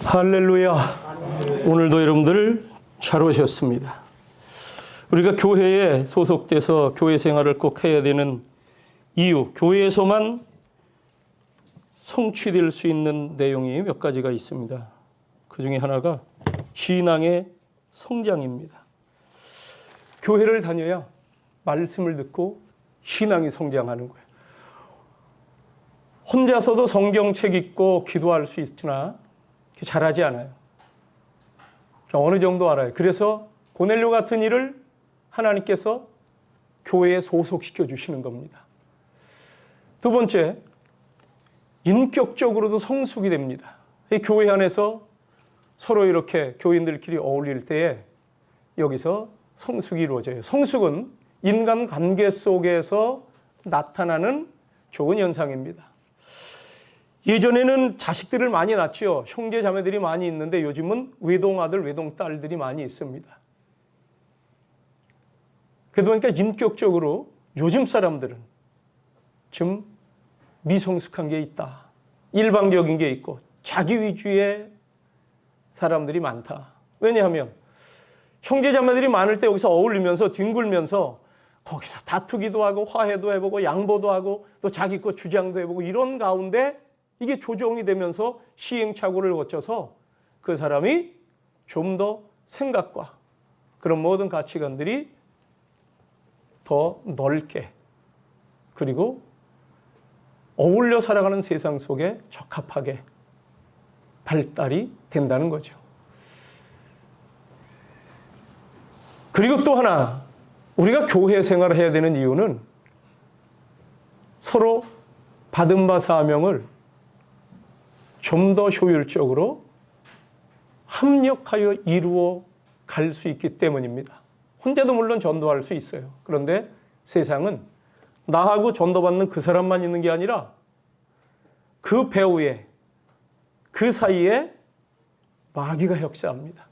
할렐루야. 오늘도 여러분들 잘 오셨습니다. 우리가 교회에 소속돼서 교회 생활을 꼭 해야 되는 이유, 교회에서만 성취될 수 있는 내용이 몇 가지가 있습니다. 그 중에 하나가 신앙의 성장입니다. 교회를 다녀야 말씀을 듣고 신앙이 성장하는 거예요. 혼자서도 성경책 읽고 기도할 수 있으나 잘하지 않아요. 어느 정도 알아요. 그래서 고넬료 같은 일을 하나님께서 교회에 소속시켜 주시는 겁니다. 두 번째, 인격적으로도 성숙이 됩니다. 이 교회 안에서 서로 이렇게 교인들끼리 어울릴 때에 여기서 성숙이 이루어져요. 성숙은 인간관계 속에서 나타나는 좋은 현상입니다. 예전에는 자식들을 많이 낳죠. 형제 자매들이 많이 있는데 요즘은 외동아들, 외동딸들이 많이 있습니다. 그러다 보니까 인격적으로 요즘 사람들은 좀 미성숙한 게 있다. 일방적인 게 있고 자기 위주의 사람들이 많다. 왜냐하면 형제 자매들이 많을 때 여기서 어울리면서 뒹굴면서 거기서 다투기도 하고 화해도 해보고 양보도 하고 또 자기 것 주장도 해보고 이런 가운데 이게 조정이 되면서 시행착오를 거쳐서 그 사람이 좀 더 생각과 그런 모든 가치관들이 더 넓게 그리고 어울려 살아가는 세상 속에 적합하게 발달이 된다는 거죠. 그리고 또 하나, 우리가 교회 생활을 해야 되는 이유는 서로 받은 바 사명을 좀 더 효율적으로 합력하여 이루어 갈 수 있기 때문입니다. 혼자도 물론 전도할 수 있어요. 그런데 세상은 나하고 전도받는 그 사람만 있는 게 아니라 그 배후에, 그 사이에 마귀가 역사합니다.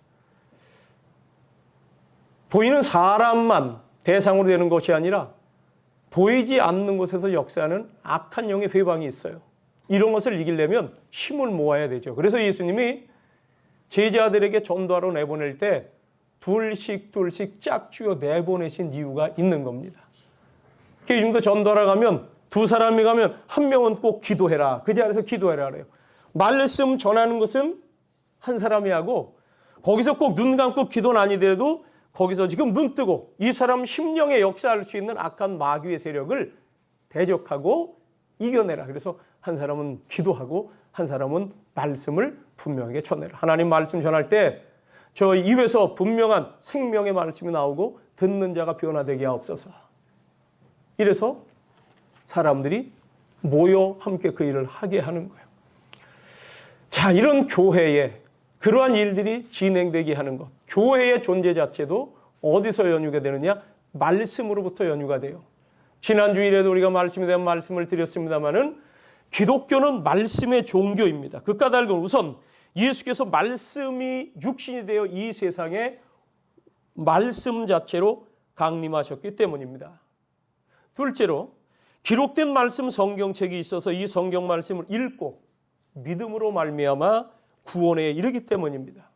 보이는 사람만 대상으로 되는 것이 아니라 보이지 않는 곳에서 역사하는 악한 영의 회방이 있어요. 이런 것을 이기려면 힘을 모아야 되죠. 그래서 예수님이 제자들에게 전도하러 내보낼 때 둘씩 짝지어 내보내신 이유가 있는 겁니다. 요즘도 전도하러 가면 두 사람이 가면 한 명은 꼭 기도해라. 그 자리에서 기도해라 그래요. 말씀 전하는 것은 한 사람이 하고 거기서 꼭 눈 감고 기도는 아니더라도 거기서 지금 눈 뜨고 이 사람 심령에 역사할 수 있는 악한 마귀의 세력을 대적하고 이겨내라. 그래서 한 사람은 기도하고 한 사람은 말씀을 분명하게 전해라. 하나님 말씀 전할 때 저 입에서 분명한 생명의 말씀이 나오고 듣는 자가 변화되게 하옵소서. 이래서 사람들이 모여 함께 그 일을 하게 하는 거예요. 자, 이런 교회에 그러한 일들이 진행되게 하는 것. 교회의 존재 자체도 어디서 연유가 되느냐? 말씀으로부터 연유가 돼요. 지난 주일에도 우리가 말씀에 대한 말씀을 드렸습니다마는 기독교는 말씀의 종교입니다. 그 까닭은 우선 예수께서 말씀이 육신이 되어 이 세상에 말씀 자체로 강림하셨기 때문입니다. 둘째로 기록된 말씀 성경책이 있어서 이 성경 말씀을 읽고 믿음으로 말미암아 구원에 이르기 때문입니다.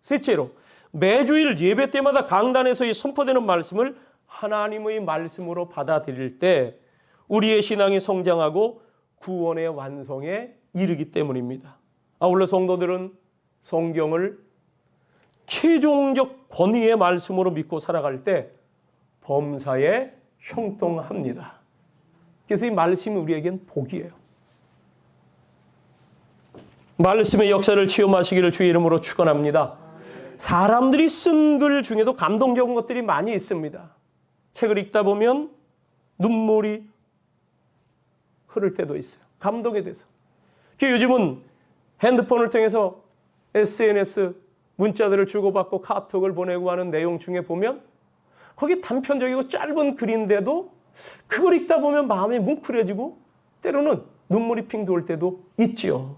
셋째로 매주일 예배 때마다 강단에서 이 선포되는 말씀을 하나님의 말씀으로 받아들일 때 우리의 신앙이 성장하고 구원의 완성에 이르기 때문입니다. 아울러 성도들은 성경을 최종적 권위의 말씀으로 믿고 살아갈 때 범사에 형통합니다. 그래서 이 말씀이 우리에겐 복이에요. 말씀의 역사를 체험하시기를 주의 이름으로 축원합니다. 사람들이 쓴 글 중에도 감동적인 것들이 많이 있습니다. 책을 읽다 보면 눈물이 흐를 때도 있어요. 감동에 대해서. 요즘은 핸드폰을 통해서 SNS 문자들을 주고받고 카톡을 보내고 하는 내용 중에 보면 거기 단편적이고 짧은 글인데도 그걸 읽다 보면 마음이 뭉클해지고 때로는 눈물이 핑 돌 때도 있지요.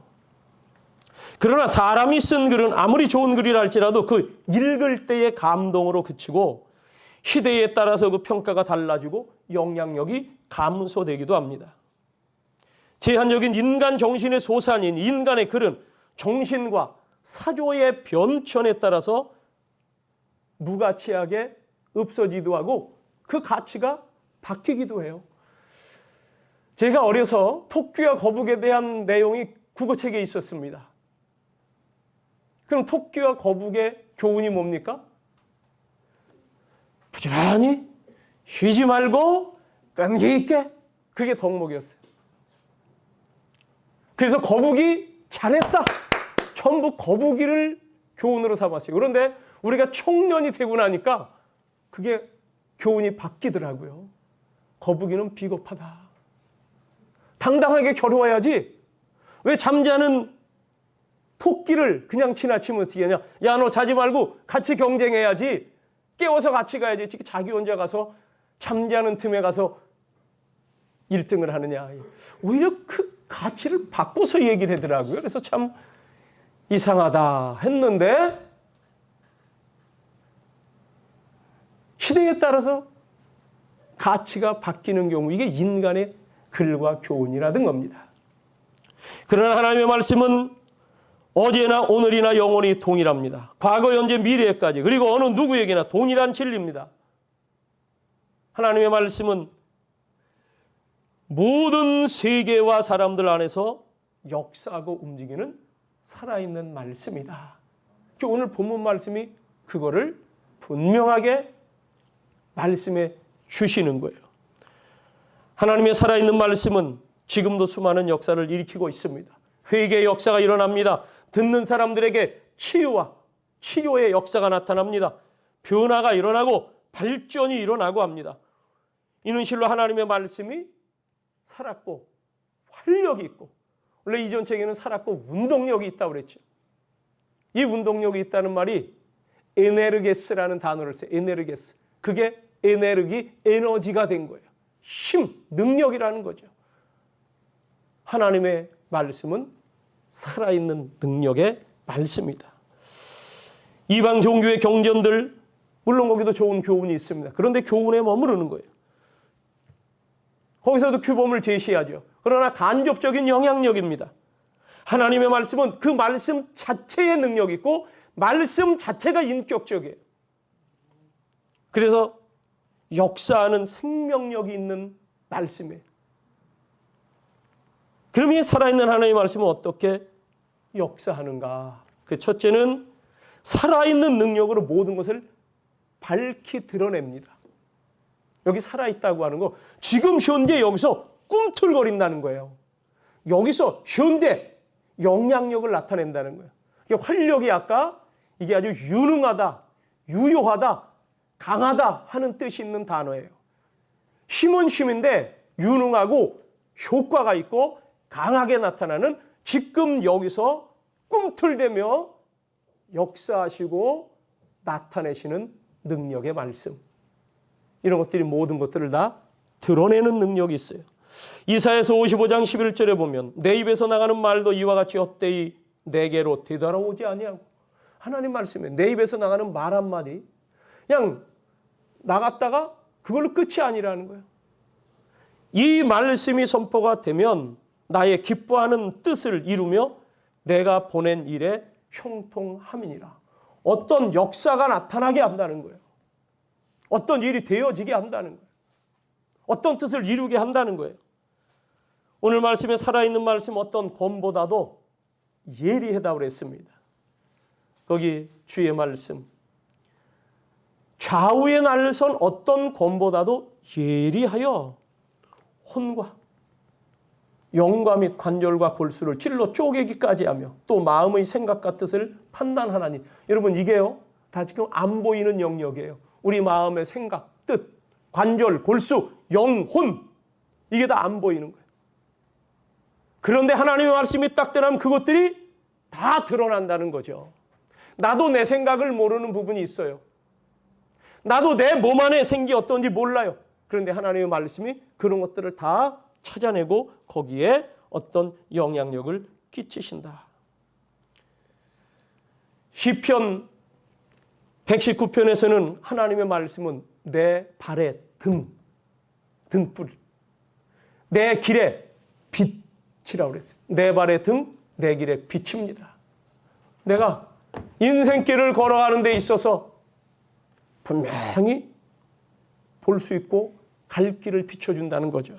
그러나 사람이 쓴 글은 아무리 좋은 글이라 할지라도 그 읽을 때의 감동으로 그치고 시대에 따라서 그 평가가 달라지고 영향력이 감소되기도 합니다. 제한적인 인간 정신의 소산인 인간의 글은 정신과 사조의 변천에 따라서 무가치하게 없어지기도 하고 그 가치가 바뀌기도 해요. 제가 어려서 토끼와 거북에 대한 내용이 국어책에 있었습니다. 그럼 토끼와 거북의 교훈이 뭡니까? 부지런히 쉬지 말고 끈기 있게. 그게 덕목이었어요. 그래서 거북이 잘했다. 전부 거북이를 교훈으로 삼았어요. 그런데 우리가 청년이 되고 나니까 그게 교훈이 바뀌더라고요. 거북이는 비겁하다. 당당하게 겨루어야지. 왜 잠자는 토끼를 그냥 지나치면 어떻게 하냐. 야, 너 자지 말고 같이 경쟁해야지. 깨워서 같이 가야지. 자기 혼자 가서 잠자는 틈에 가서 1등을 하느냐. 오히려 그 가치를 바꿔서 얘기를 하더라고요. 그래서 참 이상하다 했는데 시대에 따라서 가치가 바뀌는 경우 이게 인간의 글과 교훈이라는 겁니다. 그러나 하나님의 말씀은 어제나 오늘이나 영원히 동일합니다. 과거, 현재, 미래까지 그리고 어느 누구에게나 동일한 진리입니다. 하나님의 말씀은 모든 세계와 사람들 안에서 역사하고 움직이는 살아있는 말씀이다. 오늘 본문 말씀이 그거를 분명하게 말씀해 주시는 거예요. 하나님의 살아있는 말씀은 지금도 수많은 역사를 일으키고 있습니다. 회개의 역사가 일어납니다. 듣는 사람들에게 치유와 치료의 역사가 나타납니다. 변화가 일어나고 발전이 일어나고 합니다. 이는 실로 하나님의 말씀이 살았고 활력이 있고, 원래 이전 책에는 살았고 운동력이 있다고 그랬죠. 이 운동력이 있다는 말이 에네르게스라는 단어를 써요. 에네르게스. 그게 에너지가 된 거예요. 힘, 능력이라는 거죠. 하나님의 말씀은 살아있는 능력의 말씀이다. 이방 종교의 경전들, 물론 거기도 좋은 교훈이 있습니다. 그런데 교훈에 머무르는 거예요. 거기서도 규범을 제시하죠. 그러나 간접적인 영향력입니다. 하나님의 말씀은 그 말씀 자체의 능력이 있고 말씀 자체가 인격적이에요. 그래서 역사하는 생명력이 있는 말씀이에요. 그럼 이 살아있는 하나님의 말씀은 어떻게 역사하는가? 그 첫째는 살아있는 능력으로 모든 것을 밝히 드러냅니다. 여기 살아있다고 하는 거 지금 현재 여기서 꿈틀거린다는 거예요. 여기서 현재 영향력을 나타낸다는 거예요. 활력이 아까 이게 아주 유능하다, 유효하다, 강하다 하는 뜻이 있는 단어예요. 힘은 힘인데 유능하고 효과가 있고 강하게 나타나는 지금 여기서 꿈틀대며 역사하시고 나타내시는 능력의 말씀. 이런 것들이 모든 것들을 다 드러내는 능력이 있어요. 이사야서 55장 11절에 보면 내 입에서 나가는 말도 이와 같이 헛되이 내게로 되돌아오지 아니하고, 하나님 말씀에 내 입에서 나가는 말 한마디 그냥 나갔다가 그걸로 끝이 아니라는 거예요. 이 말씀이 선포가 되면 나의 기뻐하는 뜻을 이루며 내가 보낸 일에 형통함이니라. 어떤 역사가 나타나게 한다는 거예요. 어떤 일이 되어지게 한다는 거예요. 어떤 뜻을 이루게 한다는 거예요. 오늘 말씀에 살아있는 말씀 어떤 권보다도 예리하다고 그랬습니다. 거기 주의 말씀. 좌우에 날선 어떤 권보다도 예리하여 혼과 영과 및 관절과 골수를 찔러 쪼개기까지 하며 또 마음의 생각과 뜻을 판단하나니. 여러분 이게요 다 지금 안 보이는 영역이에요. 우리 마음의 생각, 뜻, 관절, 골수, 영, 혼 이게 다 안 보이는 거예요. 그런데 하나님의 말씀이 딱 들어가면 그것들이 다 드러난다는 거죠. 나도 내 생각을 모르는 부분이 있어요. 나도 내 몸 안에 생기 어떤지 몰라요. 그런데 하나님의 말씀이 그런 것들을 다 찾아내고 거기에 어떤 영향력을 끼치신다. 시편 119편에서는 하나님의 말씀은 내 발의 등불, 내 길의 빛이라고 그랬어요. 내 발의 등, 내 길의 빛입니다. 내가 인생길을 걸어가는 데 있어서 분명히 볼 수 있고 갈 길을 비춰준다는 거죠.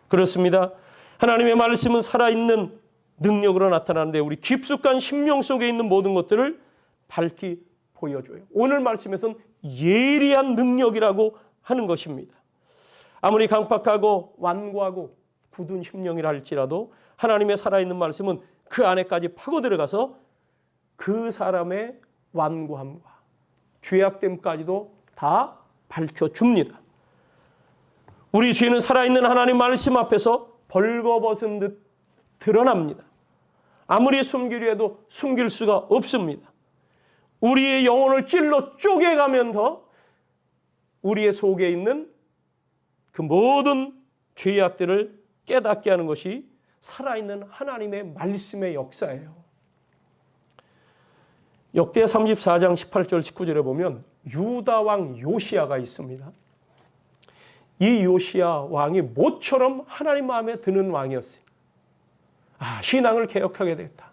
그렇습니다. 하나님의 말씀은 살아있는 능력으로 나타나는데 우리 깊숙한 심령 속에 있는 모든 것들을 밝히 보여줘요. 오늘 말씀에서는 예리한 능력이라고 하는 것입니다. 아무리 강팍하고 완고하고 굳은 심령이라 할지라도 하나님의 살아있는 말씀은 그 안에까지 파고 들어가서 그 사람의 완고함과 죄악됨까지도 다 밝혀줍니다. 우리 죄는 살아있는 하나님 말씀 앞에서 벌거벗은 듯 드러납니다. 아무리 숨기려 해도 숨길 수가 없습니다. 우리의 영혼을 찔러 쪼개가면서 우리의 속에 있는 그 모든 죄악들을 깨닫게 하는 것이 살아있는 하나님의 말씀의 역사예요. 역대 34장 18절 19절에 보면 유다 왕 요시야가 있습니다. 이 요시야 왕이 모처럼 하나님 마음에 드는 왕이었어요. 신앙을 개혁하게 되겠다.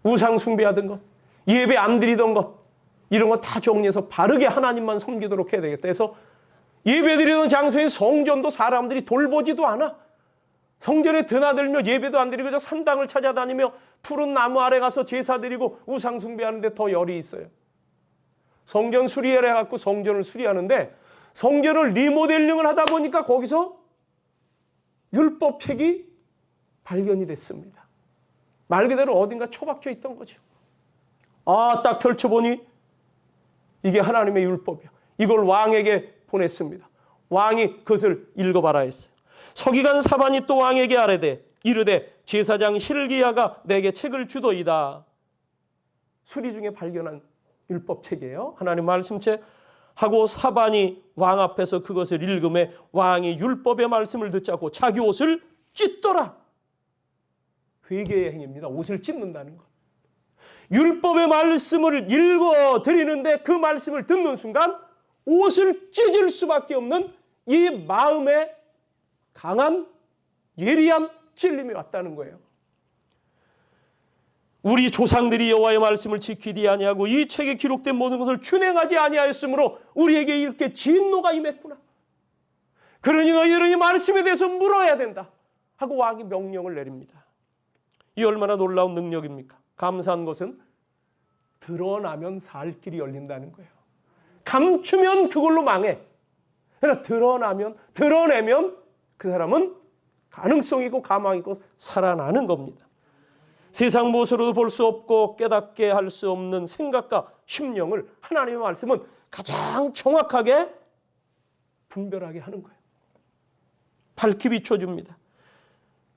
우상 숭배하던 것, 예배 안 드리던 것, 이런 거 다 정리해서 바르게 하나님만 섬기도록 해야 되겠다 해서 예배 드리던 장소인 성전도 사람들이 돌보지도 않아. 성전에 드나들며 예배도 안 드리고 저 산당을 찾아다니며 푸른 나무 아래 가서 제사 드리고 우상 숭배하는데 더 열이 있어요. 성전 수리하려 해갖고 성전을 수리하는데 성전을 리모델링을 하다 보니까 거기서 율법책이 발견이 됐습니다. 말 그대로 어딘가 처박혀 있던 거죠. 딱 펼쳐보니 이게 하나님의 율법이야. 이걸 왕에게 보냈습니다. 왕이 그것을 읽어봐라 했어요. 서기관 사반이 또 왕에게 아뢰되 이르되 제사장 hil기야가 내게 책을 주도이다. 수리 중에 발견한 율법책이에요. 하나님 말씀책 하고 사반이 왕 앞에서 그것을 읽음에 왕이 율법의 말씀을 듣자고 자기 옷을 찢더라. 회개의 행위입니다. 옷을 찢는다는 것. 율법의 말씀을 읽어드리는데 그 말씀을 듣는 순간 옷을 찢을 수밖에 없는 이 마음에 강한 예리한 찔림이 왔다는 거예요. 우리 조상들이 여호와의 말씀을 지키지 아니하고 이 책에 기록된 모든 것을 준행하지 아니하였으므로 우리에게 이렇게 진노가 임했구나. 그러니 너희들은 이 말씀에 대해서 물어야 된다 하고 왕이 명령을 내립니다. 이 얼마나 놀라운 능력입니까? 감사한 것은 드러나면 살 길이 열린다는 거예요. 감추면 그걸로 망해. 그러나 드러내면 그 사람은 가능성이 있고 가망이 있고 살아나는 겁니다. 세상 무엇으로도 볼 수 없고 깨닫게 할 수 없는 생각과 심령을 하나님의 말씀은 가장 정확하게 분별하게 하는 거예요. 밝히 비춰줍니다.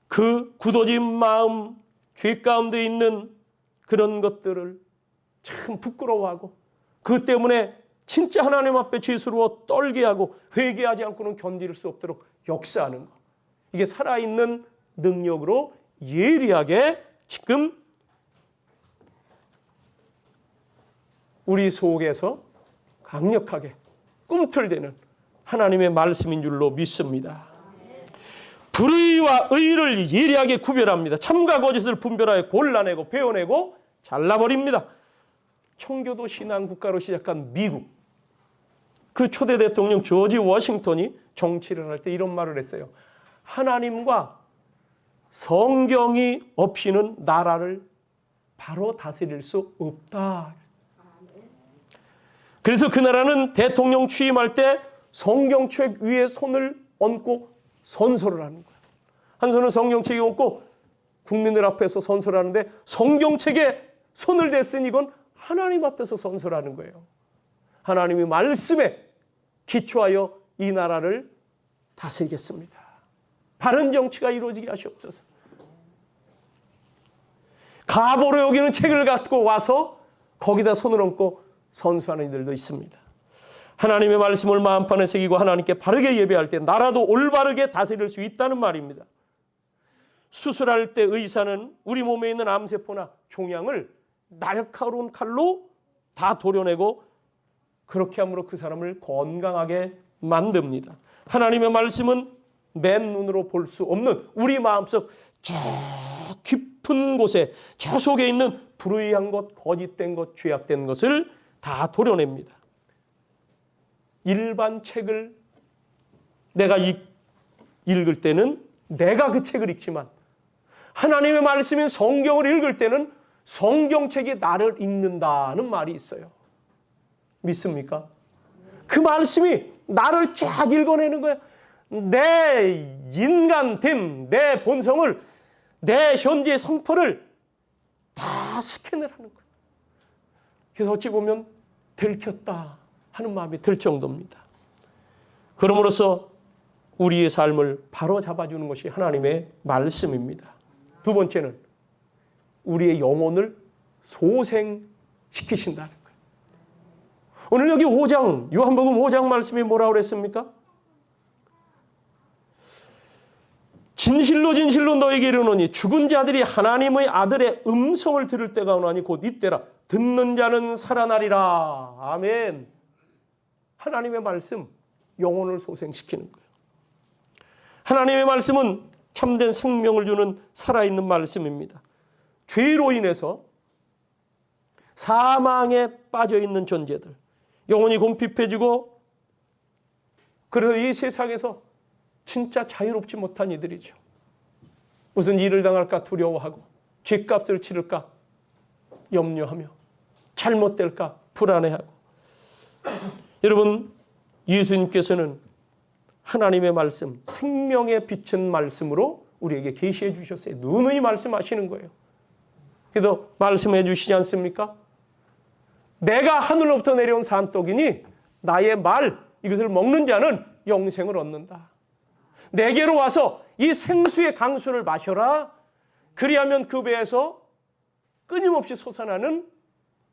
그 굳어진 마음, 죄 가운데 있는 그런 것들을 참 부끄러워하고 그 때문에 진짜 하나님 앞에 죄스러워 떨게 하고 회개하지 않고는 견딜 수 없도록 역사하는 것. 이게 살아있는 능력으로 예리하게 지금 우리 속에서 강력하게 꿈틀대는 하나님의 말씀인 줄로 믿습니다. 불의와 의를 예리하게 구별합니다. 참과 거짓을 분별하여 골라내고 베어내고 잘라버립니다. 청교도 신앙국가로 시작한 미국, 그 초대 대통령 조지 워싱턴이 정치를 할 때 이런 말을 했어요. 하나님과 성경이 없이는 나라를 바로 다스릴 수 없다. 그래서 그 나라는 대통령 취임할 때 성경책 위에 손을 얹고 선서를 하는 거예요. 한 손은 성경책에 얹고 국민들 앞에서 선서를 하는데 성경책에 손을 댔으니 이건 하나님 앞에서 선서를 하는 거예요. 하나님의 말씀에 기초하여 이 나라를 다스리겠습니다. 바른 정치가 이루어지게 하시옵소서. 가보로 여기는 책을 갖고 와서 거기다 손을 얹고 선수하는 이들도 있습니다. 하나님의 말씀을 마음판에 새기고 하나님께 바르게 예배할 때 나라도 올바르게 다스릴 수 있다는 말입니다. 수술할 때 의사는 우리 몸에 있는 암세포나 종양을 날카로운 칼로 다 도려내고 그렇게 함으로 그 사람을 건강하게 만듭니다. 하나님의 말씀은 맨눈으로 볼 수 없는 우리 마음속 저 깊은 곳에 저 속에 있는 불의한 것, 거짓된 것, 죄악된 것을 다 도려냅니다. 일반 책을 내가 읽을 때는 내가 그 책을 읽지만 하나님의 말씀인 성경을 읽을 때는 성경책이 나를 읽는다는 말이 있어요. 믿습니까? 그 말씀이 나를 쫙 읽어내는 거야. 내 인간됨, 내 본성을, 내 현재의 성포를 다 스캔을 하는 거예요. 그래서 어찌 보면 들켰다 하는 마음이 들 정도입니다. 그러므로서 우리의 삶을 바로 잡아주는 것이 하나님의 말씀입니다. 두 번째는 우리의 영혼을 소생시키신다는 거예요. 오늘 여기 5장, 요한복음 5장 말씀이 뭐라고 그랬습니까? 진실로 진실로 너에게 이르노니 죽은 자들이 하나님의 아들의 음성을 들을 때가 오나니 곧 이때라. 듣는 자는 살아나리라. 아멘. 하나님의 말씀, 영혼을 소생시키는 거예요. 하나님의 말씀은 참된 생명을 주는 살아있는 말씀입니다. 죄로 인해서 사망에 빠져있는 존재들, 영혼이 궁핍해지고 그래서 이 세상에서 진짜 자유롭지 못한 이들이죠. 무슨 일을 당할까 두려워하고 죗값을 치를까 염려하며 잘못될까 불안해하고. 여러분, 예수님께서는 하나님의 말씀, 생명의 빛은 말씀으로 우리에게 계시해 주셨어요. 누누이 말씀하시는 거예요. 그래도 말씀해 주시지 않습니까? 내가 하늘로부터 내려온 산떡이니 나의 말 이것을 먹는 자는 영생을 얻는다. 내게로 와서 이 생수의 강수를 마셔라. 그리하면 그 배에서 끊임없이 솟아나는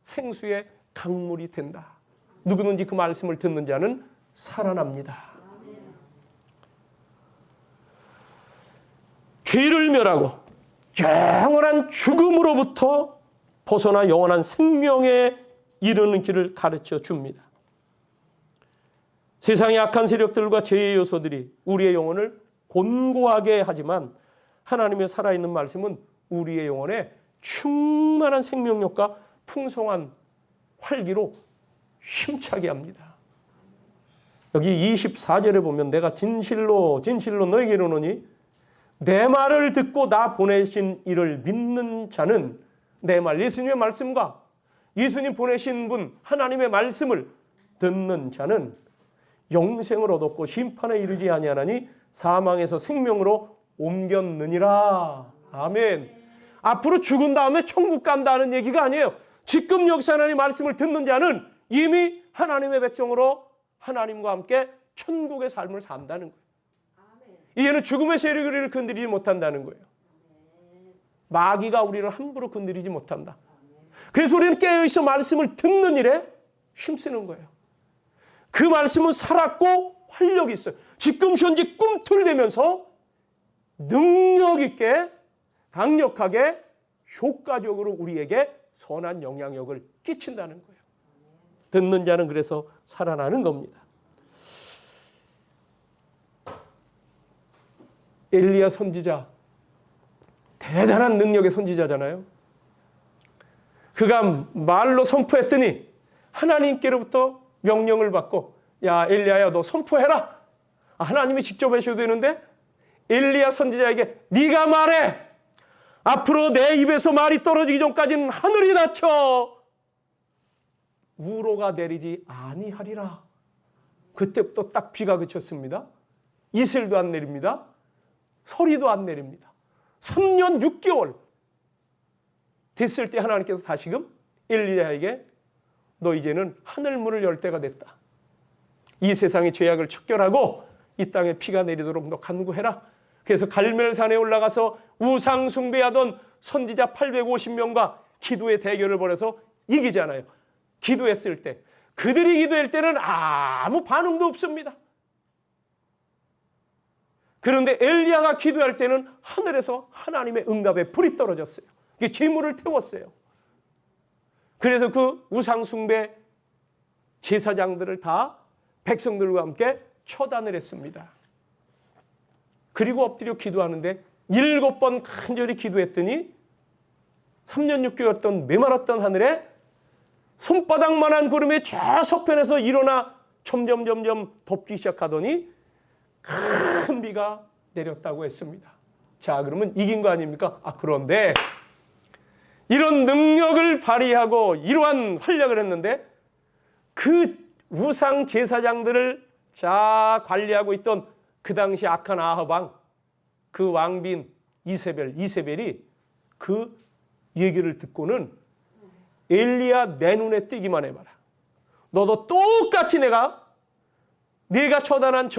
생수의 강물이 된다. 누구든지 그 말씀을 듣는 자는 살아납니다. 죄를 멸하고 영원한 죽음으로부터 벗어나 영원한 생명에 이르는 길을 가르쳐 줍니다. 세상의 악한 세력들과 죄의 요소들이 우리의 영혼을 곤고하게 하지만 하나님의 살아있는 말씀은 우리의 영혼에 충만한 생명력과 풍성한 활기로 힘차게 합니다. 여기 24절에 보면 내가 진실로 진실로 너에게 이르노니 내 말을 듣고 나 보내신 이를 믿는 자는 내 말, 예수님의 말씀과 예수님 보내신 분 하나님의 말씀을 듣는 자는 영생을 얻었고 심판에 이르지 아니하나니 사망에서 생명으로 옮겼느니라. 아멘. 앞으로 죽은 다음에 천국 간다는 얘기가 아니에요. 지금 역시 하나님의 말씀을 듣는 자는 이미 하나님의 백성으로 하나님과 함께 천국의 삶을 산다는 거예요. 이제는 죽음의 세력이 우리를 건드리지 못한다는 거예요. 마귀가 우리를 함부로 건드리지 못한다. 그래서 우리는 깨어있어 말씀을 듣는 일에 힘쓰는 거예요. 그 말씀은 살았고 활력이 있어요. 지금 현재 꿈틀대면서 능력 있게 강력하게 효과적으로 우리에게 선한 영향력을 끼친다는 거예요. 듣는 자는 그래서 살아나는 겁니다. 엘리야 선지자, 대단한 능력의 선지자잖아요. 그가 말로 선포했더니 하나님께로부터 명령을 받고 야 엘리야야 너 선포해라. 하나님이 직접 하셔도 되는데 엘리야 선지자에게 네가 말해. 앞으로 내 입에서 말이 떨어지기 전까지는 하늘이 닫혀 우로가 내리지 아니하리라. 그때부터 딱 비가 그쳤습니다. 이슬도 안 내립니다. 서리도 안 내립니다. 3년 6개월 됐을 때 하나님께서 다시금 엘리야에게 너 이제는 하늘문을 열 때가 됐다. 이 세상의 죄악을 척결하고 이 땅에 피가 내리도록 너 간구해라. 그래서 갈멜산에 올라가서 우상 숭배하던 선지자 850명과 기도의 대결을 벌여서 이기잖아요. 기도했을 때 그들이 기도할 때는 아무 반응도 없습니다. 그런데 엘리야가 기도할 때는 하늘에서 하나님의 응답에 불이 떨어졌어요. 이게 재물을 태웠어요. 그래서 그 우상숭배 제사장들을 다 백성들과 함께 처단을 했습니다. 그리고 엎드려 기도하는데 7번 간절히 기도했더니 3년 6개월였던 메마랐던 하늘에 손바닥만한 구름이 저 서편에서 일어나 점점 덮기 시작하더니 큰 비가 내렸다고 했습니다. 자, 그러면 이긴 거 아닙니까? 그런데 이런 능력을 발휘하고 이러한 활약을 했는데 그 우상 제사장들을 자 관리하고 있던 그 당시 악한 아합 왕, 그 왕비인 이세벨이 그 얘기를 듣고는 엘리야 내 눈에 띄기만 해봐라. 너도 똑같이 내가 처단한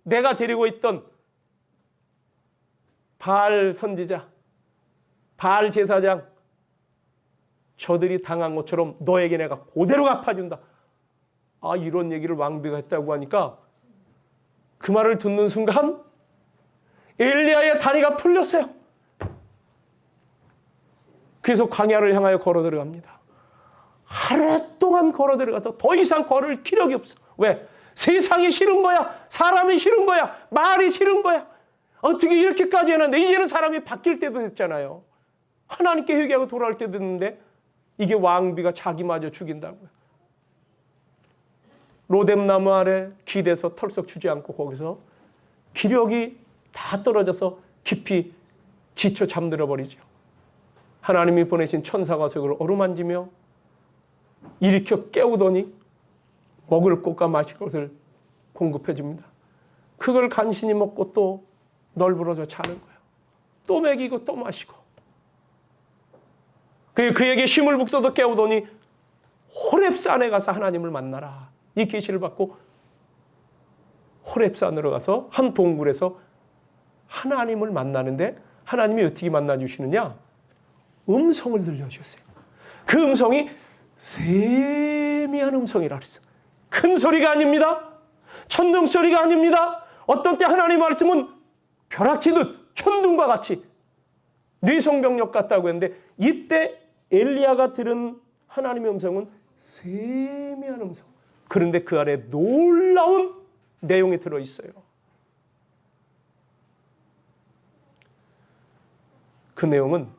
내가 데리고 있던 바알 선지자, 바알 제사장, 저들이 당한 것처럼 너에게 내가 그대로 갚아준다. 이런 얘기를 왕비가 했다고 하니까 그 말을 듣는 순간 엘리야의 다리가 풀렸어요. 그래서 광야를 향하여 걸어 들어갑니다. 하루 동안 걸어 들어가서 더 이상 걸을 기력이 없어. 왜? 세상이 싫은 거야. 사람이 싫은 거야. 말이 싫은 거야. 어떻게 이렇게까지 해놨는데 이제는 사람이 바뀔 때도 됐잖아요. 하나님께 회개하고 돌아올 때도 됐는데 이게 왕비가 자기마저 죽인다고요. 로뎀나무 아래 기대서 털썩 주저앉고 거기서 기력이 다 떨어져서 깊이 지쳐 잠들어 버리죠. 하나님이 보내신 천사가 그걸 어루만지며 일으켜 깨우더니 먹을 것과 마실 것을 공급해 줍니다. 그걸 간신히 먹고 또 널브러져 자는 거예요. 또 먹이고 또 마시고. 그에게 힘을 북돋아 깨우더니 호렙산에 가서 하나님을 만나라. 이 계시를 받고 호렙산으로 가서 한 동굴에서 하나님을 만나는데 하나님이 어떻게 만나주시느냐? 음성을 들려주셨어요. 그 음성이 세미한 음성이라 그랬어요. 큰 소리가 아닙니다. 천둥 소리가 아닙니다. 어떤 때 하나님 말씀은 벼락치듯 천둥과 같이 뇌성병력 같다고 했는데 이때 엘리야가 들은 하나님의 음성은 세미한 음성. 그런데 그 안에 놀라운 내용이 들어있어요. 그 내용은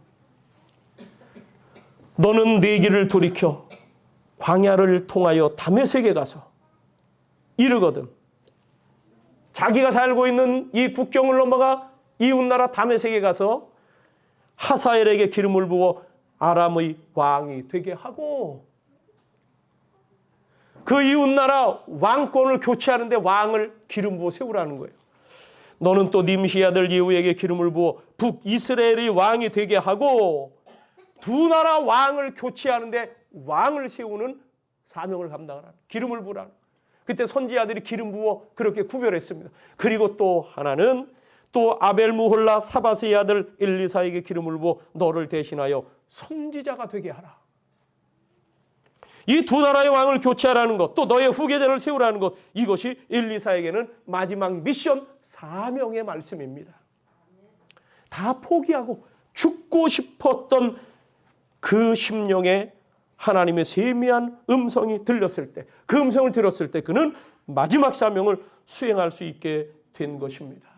너는 네 길을 돌이켜 광야를 통하여 다메섹에 가서 이르거든. 자기가 살고 있는 이 국경을 넘어가 이웃나라 다메섹에 가서 하사엘에게 기름을 부어 아람의 왕이 되게 하고 그 이웃나라 왕권을 교체하는데 왕을 기름 부어 세우라는 거예요. 너는 또 님시 아들 예후에게 기름을 부어 북이스라엘의 왕이 되게 하고 두 나라 왕을 교체하는데 왕을 세우는 사명을 감당하라. 기름을 부으라. 그때 선지자들이 기름 부어 그렇게 구별했습니다. 그리고 또 하나는 또 아벨무홀라 사바스의 아들 엘리사에게 기름을 부어 너를 대신하여 선지자가 되게 하라. 이 두 나라의 왕을 교체하라는 것, 또 너의 후계자를 세우라는 것, 이것이 엘리사에게는 마지막 미션 사명의 말씀입니다. 다 포기하고 죽고 싶었던 그 심령에 하나님의 세미한 음성이 들렸을 때, 그 음성을 들었을 때 그는 마지막 사명을 수행할 수 있게 된 것입니다.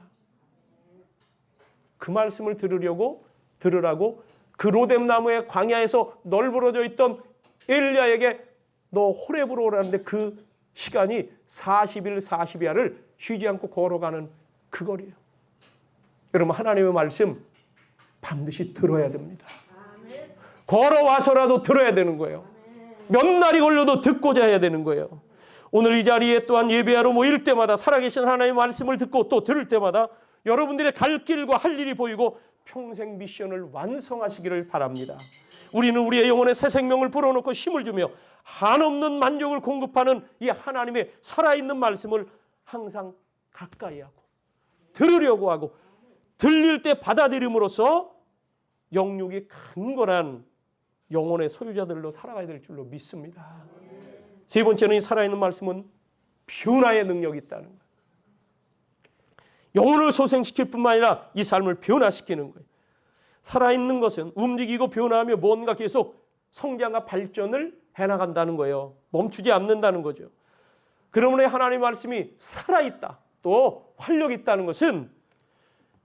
그 말씀을 들으라고 그 로뎀나무의 광야에서 널브러져 있던 엘리야에게 너 호렙으로 오라는데 그 시간이 40일 40야를 쉬지 않고 걸어가는 그 거리예요. 여러분 하나님의 말씀 반드시 들어야 됩니다. 걸어와서라도 들어야 되는 거예요. 몇 날이 걸려도 듣고자 해야 되는 거예요. 오늘 이 자리에 또한 예배하러 모일 때마다 살아계신 하나님의 말씀을 듣고 또 들을 때마다 여러분들의 갈 길과 할 일이 보이고 평생 미션을 완성하시기를 바랍니다. 우리는 우리의 영혼에 새 생명을 불어넣고 힘을 주며 한없는 만족을 공급하는 이 하나님의 살아있는 말씀을 항상 가까이 하고 들으려고 하고 들릴 때 받아들임으로써 영육이 강건한 영혼의 소유자들로 살아가야 될 줄로 믿습니다. 세 번째는 이 살아있는 말씀은 변화의 능력이 있다는 거예요. 영혼을 소생시킬 뿐만 아니라 이 삶을 변화시키는 거예요. 살아있는 것은 움직이고 변화하며 뭔가 계속 성장과 발전을 해나간다는 거예요. 멈추지 않는다는 거죠. 그러므로 하나님의 말씀이 살아있다, 또 활력이 있다는 것은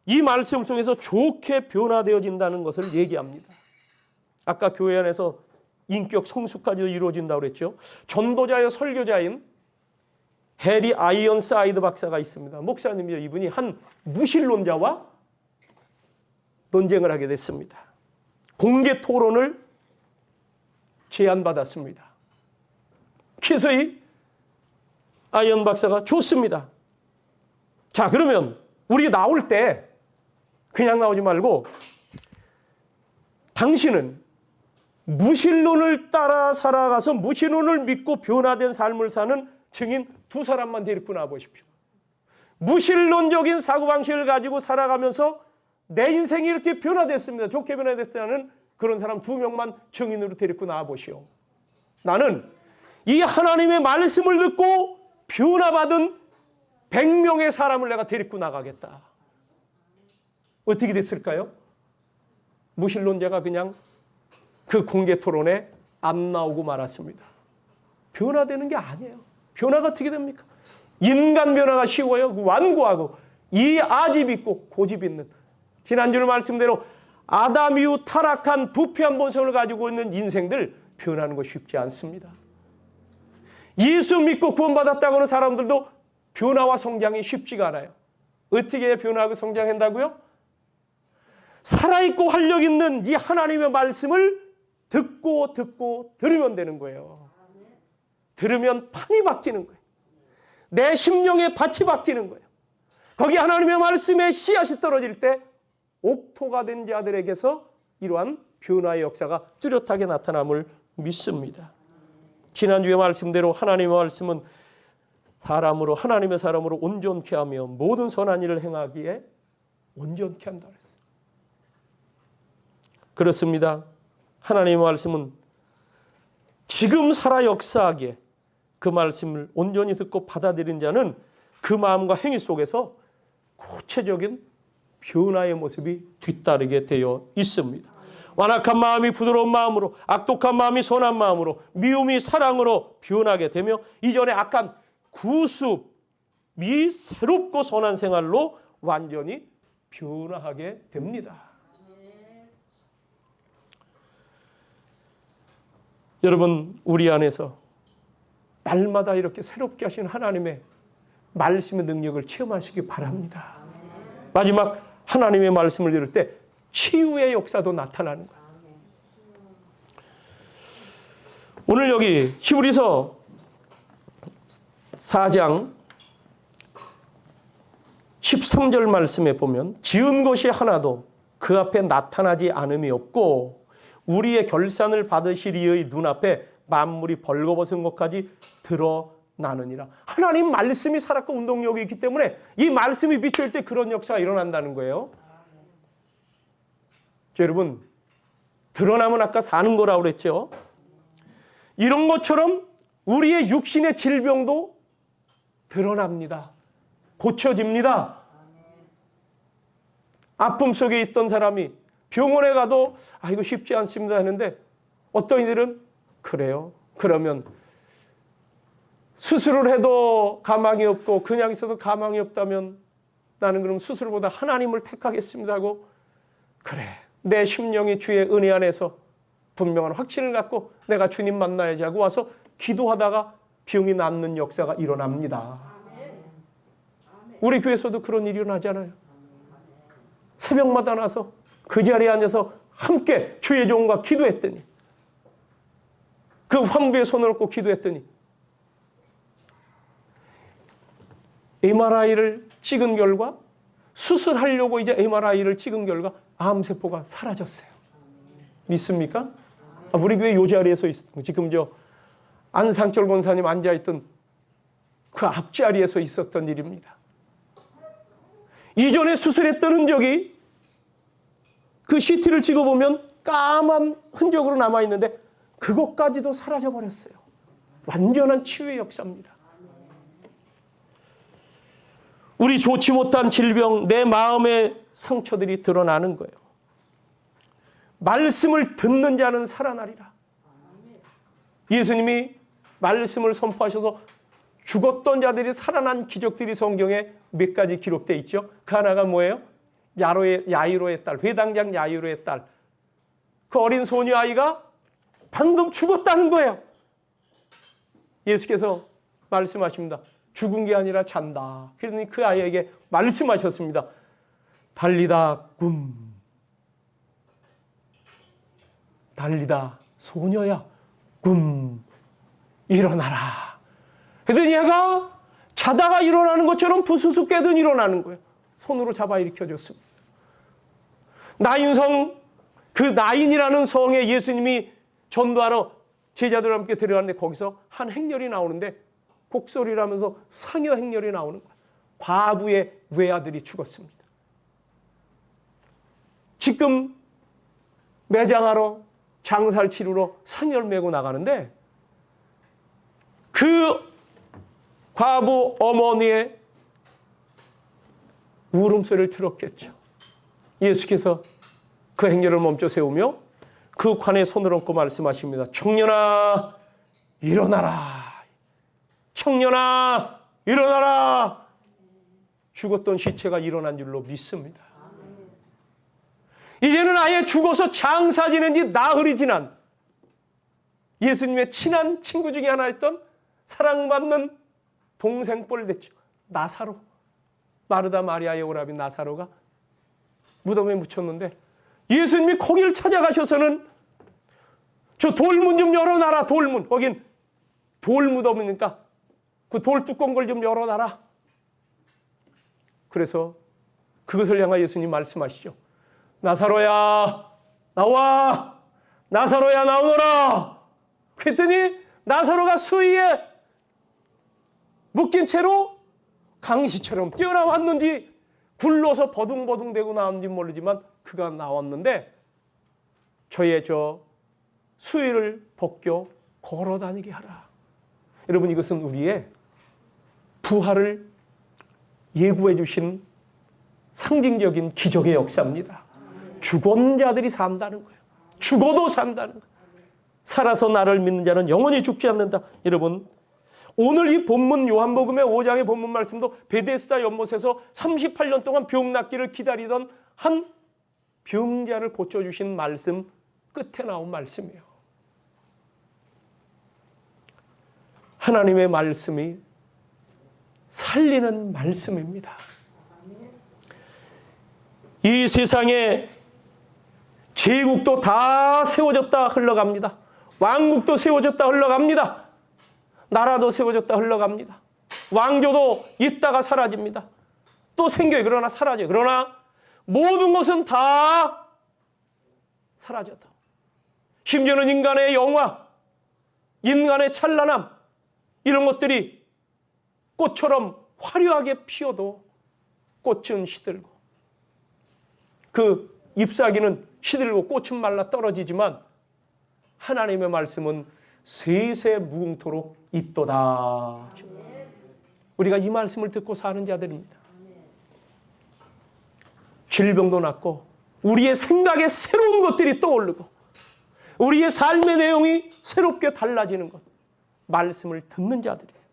이 말씀을 통해서 좋게 변화되어진다는 것을 얘기합니다. 아까 교회 안에서 인격 성숙까지도 이루어진다고 그랬죠. 전도자여 설교자인 해리 아이언사이드 박사가 있습니다. 목사님이요. 이분이 한 무신론자와 논쟁을 하게 됐습니다. 공개 토론을 제안받았습니다. 그래서 이 아이언 박사가 좋습니다. 자, 그러면 우리 나올 때 그냥 나오지 말고 당신은 무신론을 따라 살아가서 무신론을 믿고 변화된 삶을 사는 증인 두 사람만 데리고 나와보십시오. 무신론적인 사고방식을 가지고 살아가면서 내 인생이 이렇게 변화됐습니다. 좋게 변화됐다는 그런 사람 2명만 증인으로 데리고 나와보시오. 나는 이 하나님의 말씀을 듣고 변화받은 100명의 사람을 내가 데리고 나가겠다. 어떻게 됐을까요? 무신론자가 그냥 그 공개 토론에 안 나오고 말았습니다. 변화되는 게 아니에요. 변화가 어떻게 됩니까? 인간 변화가 쉬워요. 완고하고 이 아집 있고 고집 있는, 지난주 말씀대로 아담 이후 타락한 부패한 본성을 가지고 있는 인생들 변하는 거 쉽지 않습니다. 예수 믿고 구원받았다고 하는 사람들도 변화와 성장이 쉽지가 않아요. 어떻게 변화하고 성장한다고요? 살아있고 활력 있는 이 하나님의 말씀을 듣고 들으면 되는 거예요. 들으면 판이 바뀌는 거예요. 내 심령의 밭이 바뀌는 거예요. 거기 하나님의 말씀에 씨앗이 떨어질 때 옥토가 된 자들에게서 이러한 변화의 역사가 뚜렷하게 나타남을 믿습니다. 지난주에 말씀대로 하나님의 말씀은 사람으로, 하나님의 사람으로 온전케 하며 모든 선한 일을 행하기에 온전케 한다 그랬어요. 그렇습니다. 하나님의 말씀은 지금 살아 역사하기에 그 말씀을 온전히 듣고 받아들인 자는 그 마음과 행위 속에서 구체적인 변화의 모습이 뒤따르게 되어 있습니다. 완악한 마음이 부드러운 마음으로, 악독한 마음이 선한 마음으로, 미움이 사랑으로 변하게 되며 이전에 악한 구습이 새롭고 선한 생활로 완전히 변화하게 됩니다. 여러분, 우리 안에서 날마다 이렇게 새롭게 하신 하나님의 말씀의 능력을 체험하시기 바랍니다. 마지막 하나님의 말씀을 들을 때 치유의 역사도 나타나는 거예요. 오늘 여기 히브리서 4장 13절 말씀에 보면 지은 것이 하나도 그 앞에 나타나지 않음이 없고 우리의 결산을 받으실 이의 눈앞에 만물이 벌거벗은 것까지 드러나느니라. 하나님 말씀이 살았고 운동력이 있기 때문에 이 말씀이 비출 때 그런 역사가 일어난다는 거예요. 여러분, 드러나면 아까 사는 거라고 그랬죠. 이런 것처럼 우리의 육신의 질병도 드러납니다. 고쳐집니다. 아픔 속에 있던 사람이 병원에 가도 이거 쉽지 않습니다 하는데 어떤 이들은 그래요. 그러면 수술을 해도 가망이 없고 그냥 있어도 가망이 없다면 나는 그럼 수술보다 하나님을 택하겠습니다 하고 그래. 내 심령이 주의 은혜 안에서 분명한 확신을 갖고 내가 주님 만나야지 하고 와서 기도하다가 병이 낫는 역사가 일어납니다. 우리 교회에서도 그런 일이 일어나잖아요. 새벽마다 나서 그 자리에 앉아서 함께 주의 종과 기도했더니 그 황부의 손을 얹고 기도했더니 MRI를 찍은 결과 수술하려고 이제 MRI를 찍은 결과 암세포가 사라졌어요. 믿습니까? 우리 교회 요 자리에서 지금 안상철 권사님 앉아있던 그 앞자리에서 있었던 일입니다. 이전에 수술했던 흔적이 그 CT를 찍어보면 까만 흔적으로 남아있는데 그것까지도 사라져버렸어요. 완전한 치유의 역사입니다. 우리 좋지 못한 질병, 내 마음의 상처들이 드러나는 거예요. 말씀을 듣는 자는 살아나리라. 예수님이 말씀을 선포하셔서 죽었던 자들이 살아난 기적들이 성경에 몇 가지 기록되어 있죠. 그 하나가 뭐예요? 야이로의 딸, 회당장 야이로의 딸. 그 어린 소녀 아이가 방금 죽었다는 거예요. 예수께서 말씀하십니다. 죽은 게 아니라 잔다. 그러니 그 아이에게 말씀하셨습니다. 달리다 굼. 달리다 소녀야 굼. 일어나라. 그랬더니 얘가 자다가 일어나는 것처럼 부스스 깨든 일어나는 거예요. 손으로 잡아 일으켜줬습니다. 나인성, 그 나인이라는 성에 예수님이 전도하러 제자들과 함께 데려갔는데 거기서 한 행렬이 나오는데 곡소리를 하면서 상여 행렬이 나오는 거예요. 과부의 외아들이 죽었습니다. 지금 매장하러 장사를 치르러 상여를 메고 나가는데 그 과부 어머니의 울음소리를 들었겠죠. 예수께서 그 행렬을 멈춰 세우며 그 관에 손을 얹고 말씀하십니다. 청년아 일어나라. 청년아 일어나라. 죽었던 시체가 일어난 줄로 믿습니다. 이제는 아예 죽어서 장사 지낸 지 나흘이 지난 예수님의 친한 친구 중에 하나였던 사랑받는 동생뻘 됐죠. 나사로. 마르다 마리아의 오라비 나사로가 무덤에 묻혔는데 예수님이 거기를 찾아가셔서는 저 돌문 좀 열어놔라. 돌문. 거긴 돌무덤이니까 그 돌 뚜껑 걸 좀 열어놔라. 그래서 그것을 향하 예수님 말씀하시죠. 나사로야 나와. 나사로야 나오너라. 그랬더니 나사로가 수위에 묶인 채로 강시처럼 뛰어나왔는지 굴러서 버둥버둥대고 나왔는지 모르지만 그가 나왔는데 저의 저 수위를 벗겨 걸어다니게 하라. 여러분 이것은 우리의 부활을 예고해 주신 상징적인 기적의 역사입니다. 죽은 자들이 산다는 거예요. 죽어도 산다는 거예요. 살아서 나를 믿는 자는 영원히 죽지 않는다. 여러분 오늘 이 본문 요한복음의 5장의 본문 말씀도 베데스다 연못에서 38년 동안 병 낫기를 기다리던 한 병자를 고쳐주신 말씀 끝에 나온 말씀이에요. 하나님의 말씀이 살리는 말씀입니다. 이 세상에 제국도 다 세워졌다 흘러갑니다. 왕국도 세워졌다 흘러갑니다. 나라도 세워졌다 흘러갑니다. 왕조도 있다가 사라집니다. 또 생겨요. 그러나 사라져요. 그러나 모든 것은 다 사라졌다. 심지어는 인간의 영화, 인간의 찬란함 이런 것들이 꽃처럼 화려하게 피어도 꽃은 시들고 그 잎사귀는 시들고 꽃은 말라 떨어지지만 하나님의 말씀은 세세 무궁토록 있도다. 우리가 이 말씀을 듣고 사는 자들입니다. 질병도 낫고 우리의 생각에 새로운 것들이 떠오르고 우리의 삶의 내용이 새롭게 달라지는 것. 말씀을 듣는 자들이에요.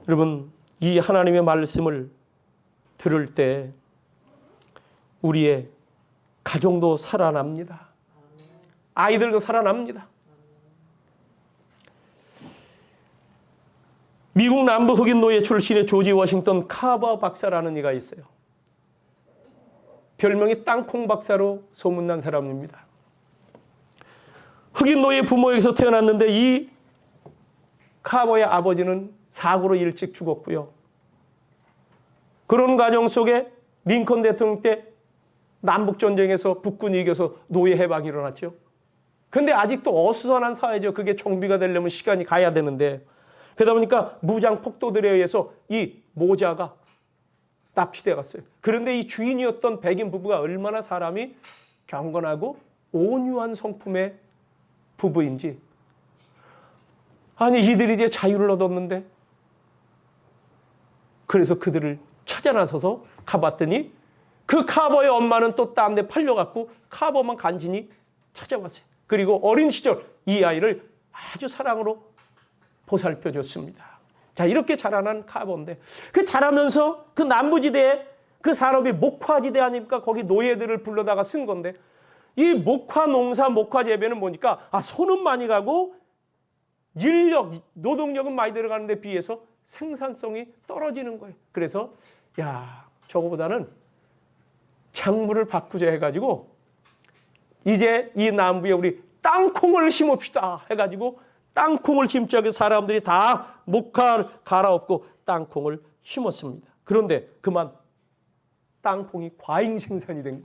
여러분 이 하나님의 말씀을 들을 때 우리의 가정도 살아납니다. 아이들도 살아납니다. 미국 남부 흑인 노예 출신의 조지 워싱턴 카버 박사라는 이가 있어요. 별명이 땅콩 박사로 소문난 사람입니다. 흑인 노예 부모에게서 태어났는데 이 카버의 아버지는 사고로 일찍 죽었고요. 그런 과정 속에 링컨 대통령 때 남북전쟁에서 북군이 이겨서 노예 해방이 일어났죠. 그런데 아직도 어수선한 사회죠. 그게 정비가 되려면 시간이 가야 되는데 그러다 보니까 무장 폭도들에 의해서 이 모자가 납치돼 갔어요. 그런데 이 주인이었던 백인 부부가 얼마나 사람이 경건하고 온유한 성품의 부부인지 아니 이들이 이제 자유를 얻었는데 그래서 그들을 찾아 나서서 가봤더니 그 카버의 엄마는 또 딴 데 팔려갖고 카버만 간신히 찾아왔어요. 그리고 어린 시절 이 아이를 아주 사랑으로 보살펴줬습니다. 자 이렇게 자라난 카버인데 그 자라면서 그 남부지대에 그 산업이 목화지대 아닙니까? 거기 노예들을 불러다가 쓴 건데 이 목화 농사, 목화 재배는 뭐니까 손은 많이 가고 인력, 노동력은 많이 들어가는데 비해서 생산성이 떨어지는 거예요. 그래서 저거보다는 작물을 바꾸자 해가지고 이제 이 남부에 우리 땅콩을 심읍시다 해가지고 땅콩을 심자 해서 사람들이 다 목화를 갈아엎고 땅콩을 심었습니다. 그런데 그만 땅콩이 과잉 생산이 된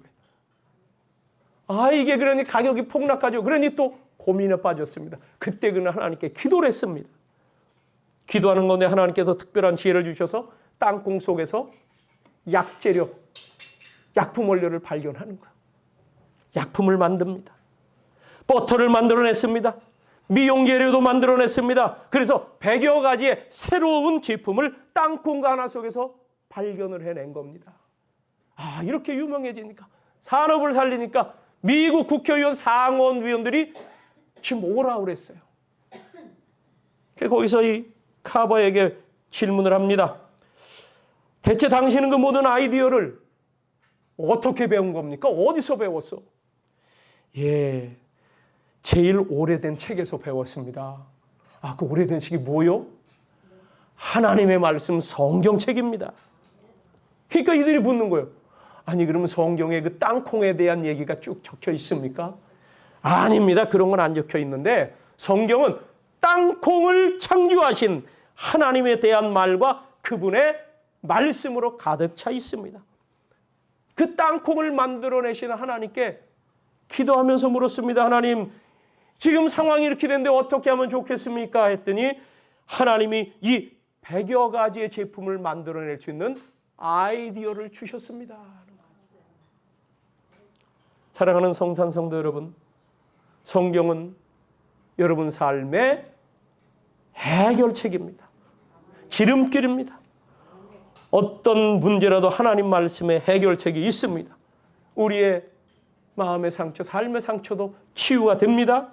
거예요. 이게 그러니 가격이 폭락하죠. 그러니 또 고민에 빠졌습니다. 그때 그는 하나님께 기도를 했습니다. 기도하는 건데 하나님께서 특별한 지혜를 주셔서 땅콩 속에서 약재료, 약품 원료를 발견하는 거예요. 약품을 만듭니다. 버터를 만들어냈습니다. 미용 재료도 만들어냈습니다. 그래서 100여 가지의 새로운 제품을 땅콩 하나 속에서 발견을 해낸 겁니다. 이렇게 유명해지니까 산업을 살리니까 미국 국회의원 상원의원들이 지금 오라고 그랬어요. 거기서 이 카버에게 질문을 합니다. 대체 당신은 그 모든 아이디어를 어떻게 배운 겁니까? 어디서 배웠어? 제일 오래된 책에서 배웠습니다. 그 오래된 책이 뭐요? 하나님의 말씀 성경책입니다. 그러니까 이들이 묻는 거예요. 그러면 성경에 그 땅콩에 대한 얘기가 쭉 적혀 있습니까? 아닙니다. 그런 건 안 적혀 있는데 성경은 땅콩을 창조하신 하나님에 대한 말과 그분의 말씀으로 가득 차 있습니다. 그 땅콩을 만들어내시는 하나님께 기도하면서 물었습니다. 하나님, 지금 상황이 이렇게 됐는데 어떻게 하면 좋겠습니까? 했더니 하나님이 이 100여 가지의 제품을 만들어낼 수 있는 아이디어를 주셨습니다. 사랑하는 성산 성도 여러분, 성경은 여러분 삶의 해결책입니다. 지름길입니다. 어떤 문제라도 하나님 말씀에 해결책이 있습니다. 우리의 마음의 상처, 삶의 상처도 치유가 됩니다.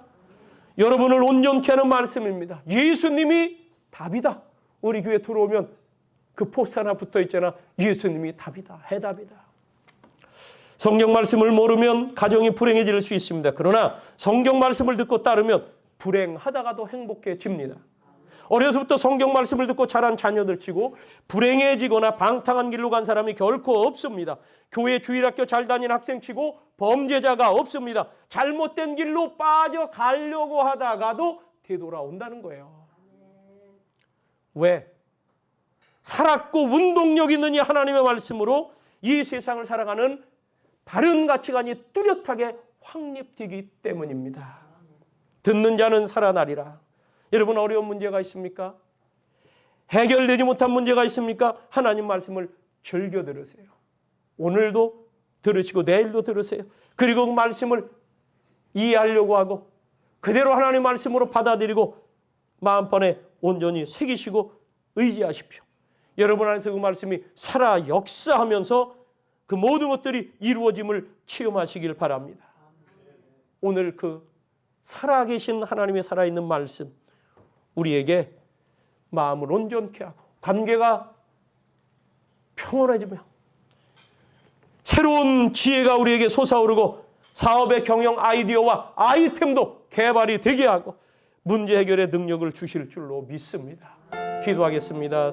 여러분을 온전케 하는 말씀입니다. 예수님이 답이다. 우리 교회 들어오면 그 포스터 하나 붙어 있잖아. 예수님이 답이다. 해답이다. 성경 말씀을 모르면 가정이 불행해질 수 있습니다. 그러나 성경 말씀을 듣고 따르면 불행하다가도 행복해집니다. 어려서부터 성경 말씀을 듣고 자란 자녀들 치고 불행해지거나 방탕한 길로 간 사람이 결코 없습니다. 교회 주일학교 잘 다니는 학생 치고 범죄자가 없습니다. 잘못된 길로 빠져가려고 하다가도 되돌아온다는 거예요. 왜? 살았고 운동력 있는 이 하나님의 말씀으로 이 세상을 살아가는 바른 가치관이 뚜렷하게 확립되기 때문입니다. 듣는 자는 살아나리라. 여러분, 어려운 문제가 있습니까? 해결되지 못한 문제가 있습니까? 하나님 말씀을 즐겨 들으세요. 오늘도 들으시고 내일도 들으세요. 그리고 그 말씀을 이해하려고 하고 그대로 하나님 말씀으로 받아들이고 마음판에 온전히 새기시고 의지하십시오. 여러분 안에서 그 말씀이 살아 역사하면서 그 모든 것들이 이루어짐을 체험하시길 바랍니다. 오늘 그 살아계신 하나님의 살아있는 말씀, 우리에게 마음을 온전케 하고 관계가 평온해지며 새로운 지혜가 우리에게 솟아오르고 사업의 경영 아이디어와 아이템도 개발이 되게 하고 문제 해결의 능력을 주실 줄로 믿습니다. 기도하겠습니다.